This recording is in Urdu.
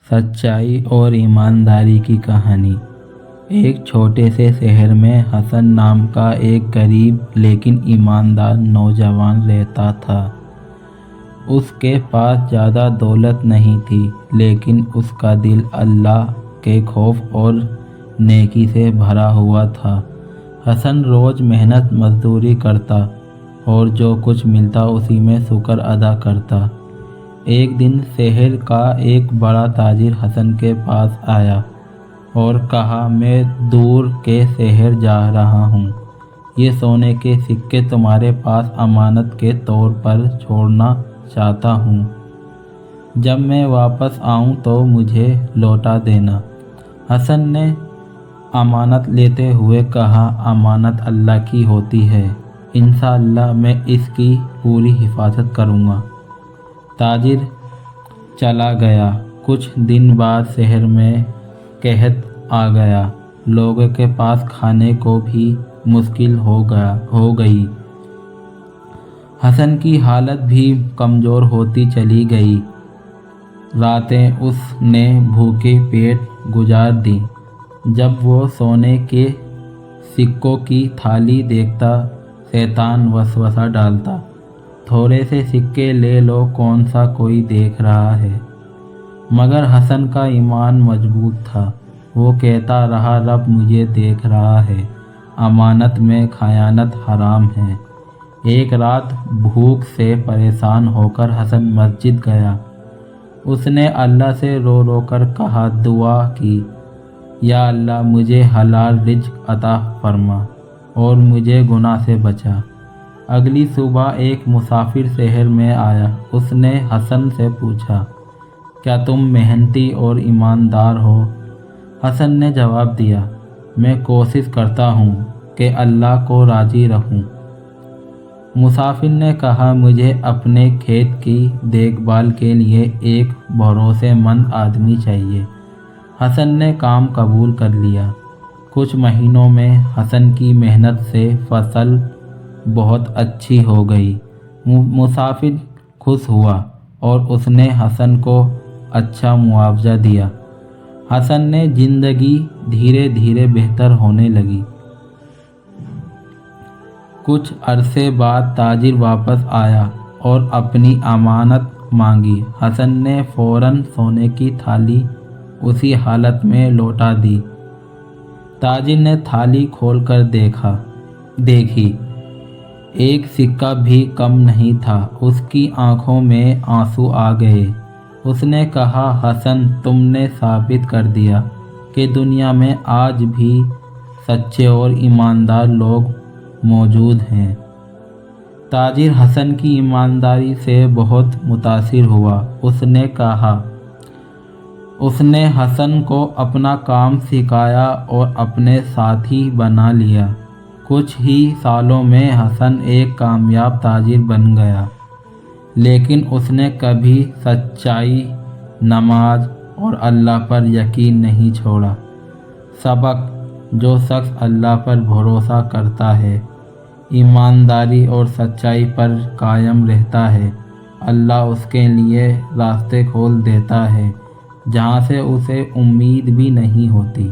سچائی اور ایمانداری کی کہانی۔ ایک چھوٹے سے شہر میں حسن نام کا ایک غریب لیکن ایماندار نوجوان رہتا تھا۔ اس کے پاس زیادہ دولت نہیں تھی، لیکن اس کا دل اللہ کے خوف اور نیکی سے بھرا ہوا تھا۔ حسن روز محنت مزدوری کرتا اور جو کچھ ملتا اسی میں شکر ادا کرتا۔ ایک دن شہر کا ایک بڑا تاجر حسن کے پاس آیا اور کہا، میں دور کے شہر جا رہا ہوں، یہ سونے کے سکے تمہارے پاس امانت کے طور پر چھوڑنا چاہتا ہوں، جب میں واپس آؤں تو مجھے لوٹا دینا۔ حسن نے امانت لیتے ہوئے کہا، امانت اللہ کی ہوتی ہے، انشاءاللہ میں اس کی پوری حفاظت کروں گا۔ تاجر چلا گیا۔ کچھ دن بعد شہر میں قحط آ گیا، لوگوں کے پاس کھانے کو بھی مشکل ہو گئی۔ حسن کی حالت بھی کمزور ہوتی چلی گئی۔ راتیں اس نے بھوکے پیٹ گزار دیں۔ جب وہ سونے کے سکوں کی تھالی دیکھتا، شیطان وسوسہ ڈالتا، تھوڑے سے سکے لے لو، کون سا کوئی دیکھ رہا ہے۔ مگر حسن کا ایمان مضبوط تھا۔ وہ کہتا رہا، رب مجھے دیکھ رہا ہے، امانت میں خیانت حرام ہے۔ ایک رات بھوک سے پریشان ہو کر حسن مسجد گیا۔ اس نے اللہ سے رو رو کر کہا، دعا کی، یا اللہ مجھے حلال رزق عطا فرما اور مجھے گناہ سے بچا۔ اگلی صبح ایک مسافر شہر میں آیا۔ اس نے حسن سے پوچھا، کیا تم محنتی اور ایماندار ہو؟ حسن نے جواب دیا، میں کوشش کرتا ہوں کہ اللہ کو راضی رکھوں۔ مسافر نے کہا، مجھے اپنے کھیت کی دیکھ بھال کے لیے ایک بھروسے مند آدمی چاہیے۔ حسن نے کام قبول کر لیا۔ کچھ مہینوں میں حسن کی محنت سے فصل بہت اچھی ہو گئی۔ مسافر خوش ہوا اور اس نے حسن کو اچھا معاوضہ دیا۔ حسن نے زندگی دھیرے دھیرے بہتر ہونے لگی۔ کچھ عرصے بعد تاجر واپس آیا اور اپنی امانت مانگی۔ حسن نے فوراً سونے کی تھالی اسی حالت میں لوٹا دی۔ تاجر نے تھالی کھول کر دیکھی، ایک سکہ بھی کم نہیں تھا۔ اس کی آنکھوں میں آنسو آ گئے۔ اس نے کہا، حسن تم نے ثابت کر دیا کہ دنیا میں آج بھی سچے اور ایماندار لوگ موجود ہیں۔ تاجر حسن کی ایمانداری سے بہت متاثر ہوا۔ اس نے حسن کو اپنا کام سکھایا اور اپنے ساتھی بنا لیا۔ کچھ ہی سالوں میں حسن ایک کامیاب تاجر بن گیا، لیکن اس نے کبھی سچائی، نماز اور اللہ پر یقین نہیں چھوڑا۔ سبق: جو شخص اللہ پر بھروسہ کرتا ہے، ایمانداری اور سچائی پر قائم رہتا ہے، اللہ اس کے لیے راستے کھول دیتا ہے جہاں سے اسے امید بھی نہیں ہوتی۔